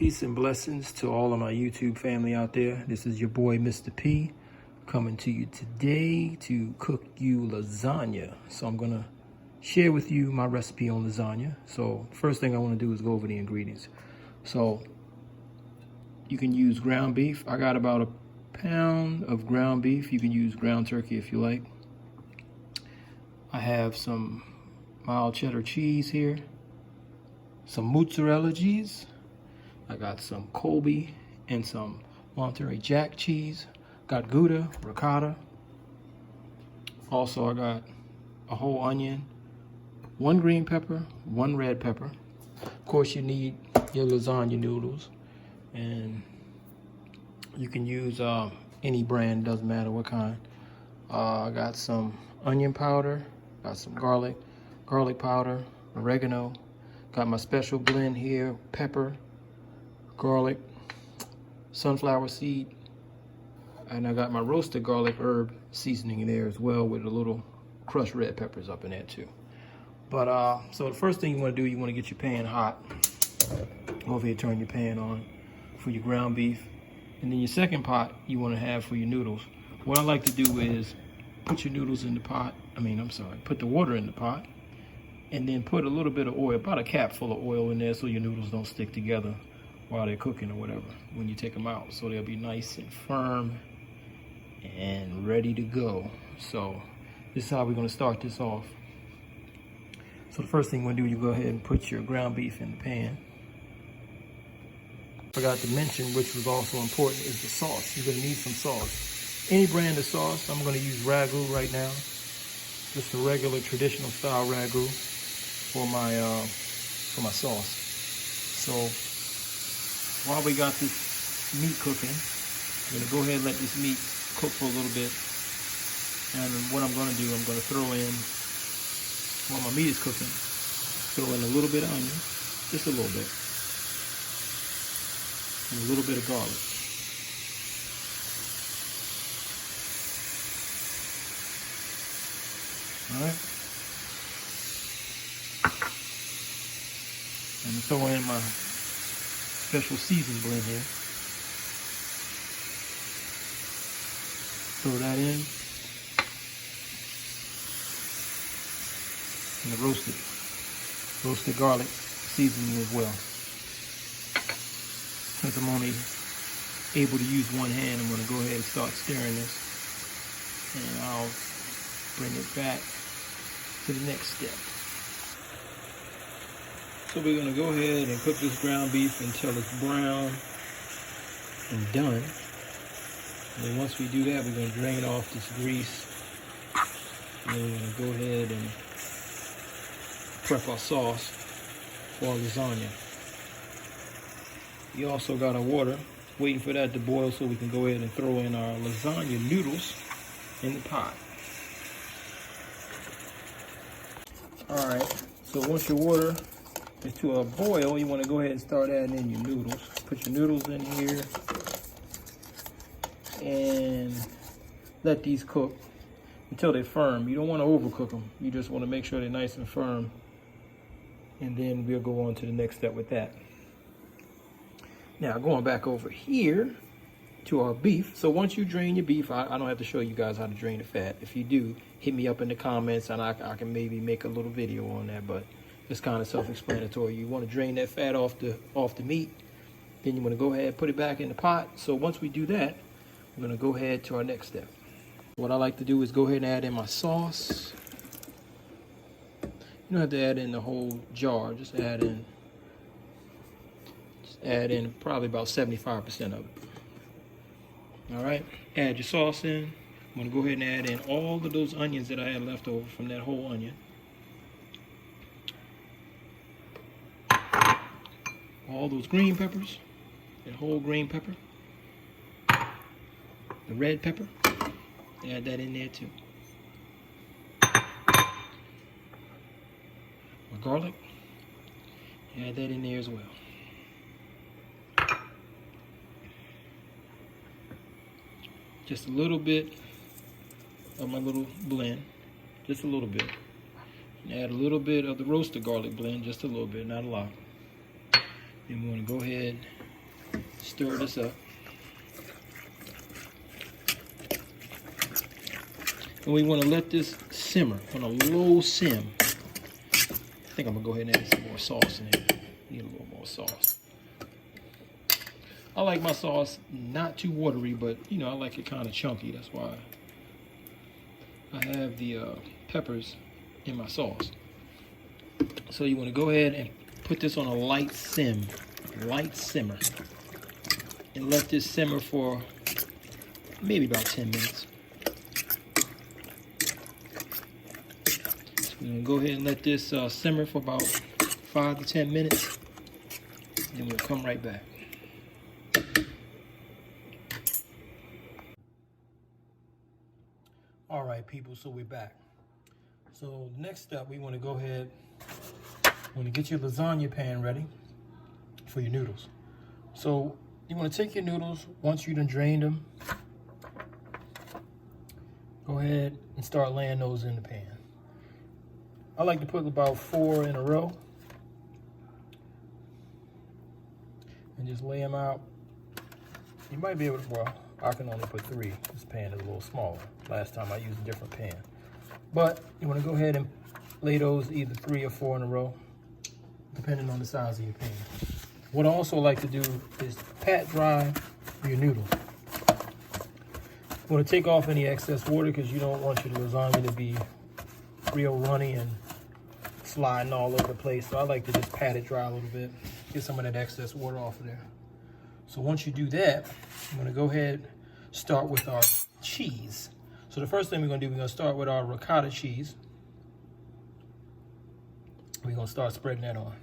Peace and blessings to all of my YouTube family out there. This is your boy, Mr. P, coming to you today to cook you lasagna. So I'm gonna share with you my recipe on lasagna. So first thing I wanna do is go over the ingredients. So you can use ground beef. I got about a pound of ground beef. You can use ground turkey if you like. I have some mild cheddar cheese here, some mozzarella cheese. I got some Colby and some Monterey Jack cheese. Got Gouda, ricotta. Also, I got a whole onion, 1 green pepper, 1 red pepper. Of course, you need your lasagna noodles, and you can use any brand, doesn't matter what kind. I got some onion powder, got some garlic powder, oregano. Got my special blend here, pepper, garlic, sunflower seed, and I got my roasted garlic herb seasoning in there as well with a little crushed red peppers up in there too. But so the first thing you want to do, you want to get your pan hot. Go over here, turn your pan on for your ground beef, and then your second pot you want to have for your noodles. What I like to do is put your noodles in the pot. Put the water in the pot, and then put a little bit of oil, about a cap full of oil in there, so your noodles don't stick together while they're cooking or whatever when you take them out, so they'll be nice and firm and ready to go. So this is how we're going to start this off. So the first thing you want to do, you go ahead and put your ground beef in the pan. Forgot to mention, which was also important, is the sauce. You're going to need some sauce, any brand of sauce. I'm going to use ragu right now, just a regular traditional style ragu for my sauce. So while we got this meat cooking, I'm going to go ahead and let this meat cook for a little bit. And what I'm going to do, I'm going to throw in, while my meat is cooking, throw in a little bit of onion, just a little bit, and a little bit of garlic. All right. And I'm throwing in my special season blend here. Throw that in. And the roasted garlic seasoning as well. Since I'm only able to use one hand, I'm going to go ahead and start stirring this. And I'll bring it back to the next step. So we're going to go ahead and cook this ground beef until it's brown and done. And then once we do that, we're going to drain off this grease. And then we're going to go ahead and prep our sauce for our lasagna. We also got our water, waiting for that to boil so we can go ahead and throw in our lasagna noodles in the pot. Alright, so once your water is to a boil, you want to go ahead and start adding in your noodles. Put your noodles in here and let these cook until they're firm. You don't want to overcook them. You just want to make sure they're nice and firm. And then we'll go on to the next step with that. Now, going back over here to our beef. So once you drain your beef, I don't have to show you guys how to drain the fat. If you do, hit me up in the comments and I can maybe make a little video on that, but it's kind of self-explanatory. You want to drain that fat off the meat. Then you want to go ahead and put it back in the pot. So once we do that, we're going to go ahead to our next step. What I like to do is go ahead and add in my sauce. You don't have to add in the whole jar. Just add in probably about 75% of it. All right, add your sauce in. I'm going to go ahead and add in all of those onions that I had left over from that whole onion. All those green peppers, that whole green pepper, the red pepper, add that in there too. My garlic, add that in there as well. Just a little bit of my little blend, just a little bit. And add a little bit of the roasted garlic blend, just a little bit, not a lot. Then we want to go ahead stir this up. And we want to let this simmer on a low sim. I think I'm going to go ahead and add some more sauce in there. Need a little more sauce. I like my sauce not too watery, but you know, I like it kind of chunky. That's why I have the peppers in my sauce. So you want to go ahead and put this on a light simmer, and let this simmer for maybe about 10 minutes. So we're going to go ahead and let this simmer for about 5 to 10 minutes, and we'll come right back. All right, people, so we're back. So next step, we want to go ahead, get your lasagna pan ready for your noodles. So you want to take your noodles, once you done drained them, go ahead and start laying those in the pan. I like to put about 4 in a row and just lay them out. You might be able to, well, I can only put 3. This pan is a little smaller. Last time I used a different pan. But you want to go ahead and lay those either 3 or 4 in a row, depending on the size of your pan. What I also like to do is pat dry your noodles. You want to take off any excess water because you don't want your lasagna to be real runny and sliding all over the place. So I like to just pat it dry a little bit, get some of that excess water off of there. So once you do that, I'm going to go ahead and start with our cheese. So the first thing we're going to do, we're going to start with our ricotta cheese. We're going to start spreading that on.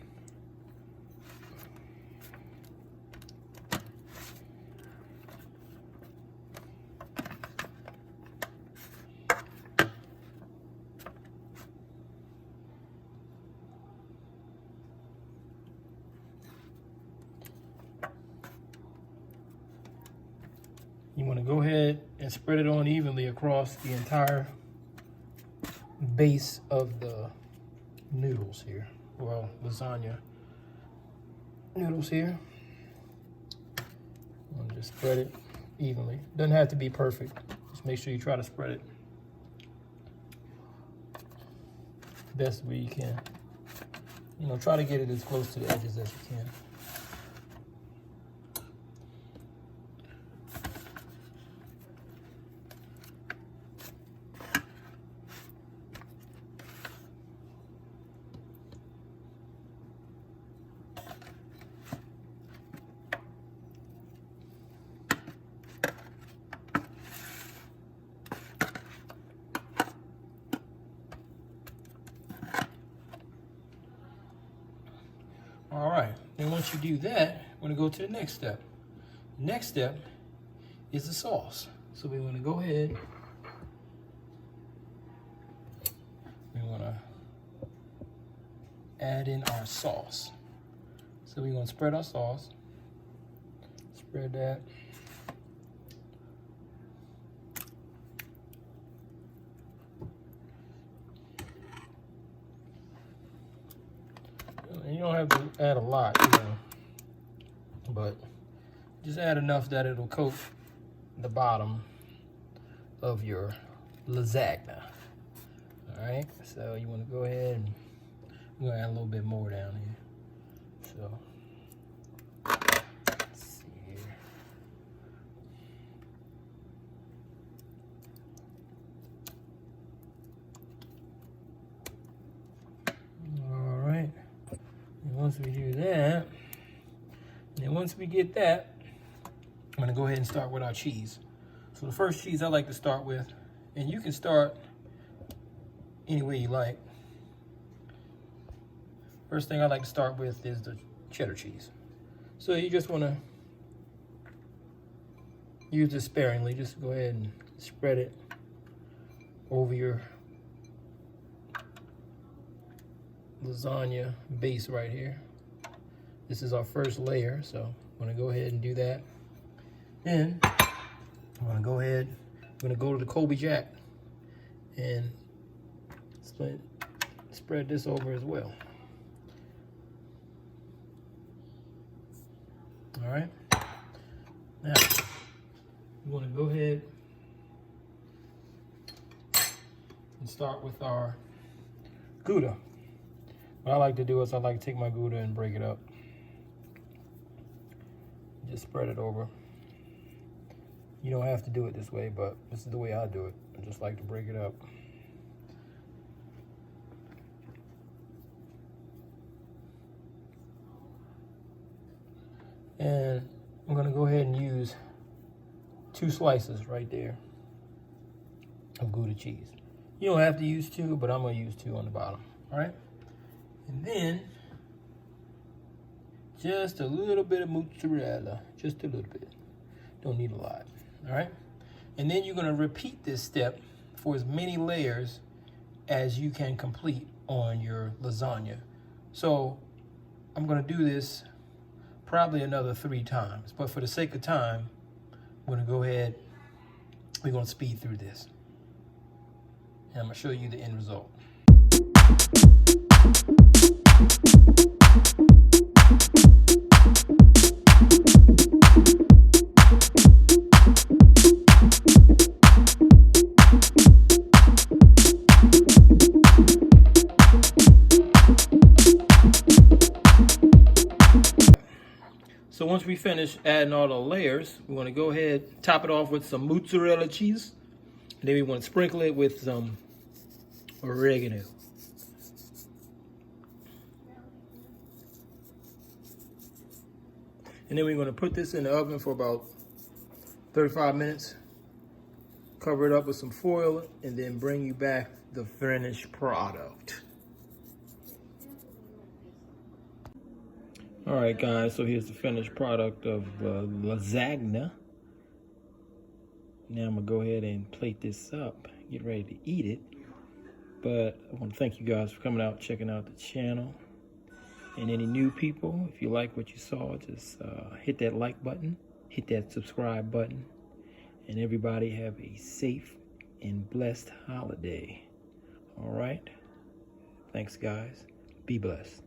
You want to go ahead and spread it on evenly across the entire base of the noodles here. Well, lasagna noodles here. And just spread it evenly. Doesn't have to be perfect. Just make sure you try to spread it the best way you can. You know, try to get it as close to the edges as you can. All right, then once you do that, we're gonna go to the next step. The next step is the sauce. So we wanna go ahead, we wanna add in our sauce. So we're gonna spread our sauce, spread that. And you don't have to add a lot, you know, but just add enough that it'll coat the bottom of your lasagna. All right, so you want to go ahead and we're gonna add a little bit more down here. So let's see here. All right. Once we do that, and once we get that, I'm gonna go ahead and start with our cheese. So the first cheese I like to start with, and you can start any way you like. First thing I like to start with is the cheddar cheese. So you just wanna use this sparingly. Just go ahead and spread it over your lasagna base right here. This is our first layer, so I'm gonna go ahead and do that. Then I'm gonna go ahead, I'm gonna go to the Colby Jack and spread this over as well. All right, Now, we want to go ahead and start with our Gouda. What I like to do is I like to take my Gouda and break it up. Just spread it over. You don't have to do it this way, but this is the way I do it. I just like to break it up. And I'm gonna go ahead and use 2 slices right there of Gouda cheese. You don't have to use 2, but I'm gonna use 2 on the bottom, all right? And then, just a little bit of mozzarella, just a little bit. Don't need a lot, all right? And then you're gonna repeat this step for as many layers as you can complete on your lasagna. So I'm gonna do this probably another 3 times, but for the sake of time, I'm gonna go ahead, we're gonna speed through this. And I'm gonna show you the end result. So once we finish adding all the layers, we want to go ahead, top it off with some mozzarella cheese. And then we want to sprinkle it with some oregano. And then we're going to put this in the oven for about 35 minutes. Cover it up with some foil and then bring you back the finished product. All right, guys, so here's the finished product of lasagna. Now I'm gonna go ahead and plate this up, get ready to eat it. But I want to thank you guys for coming out, checking out the channel. And any new people, if you like what you saw, just hit that like button, hit that subscribe button. And everybody have a safe and blessed holiday. All right? Thanks, guys. Be blessed.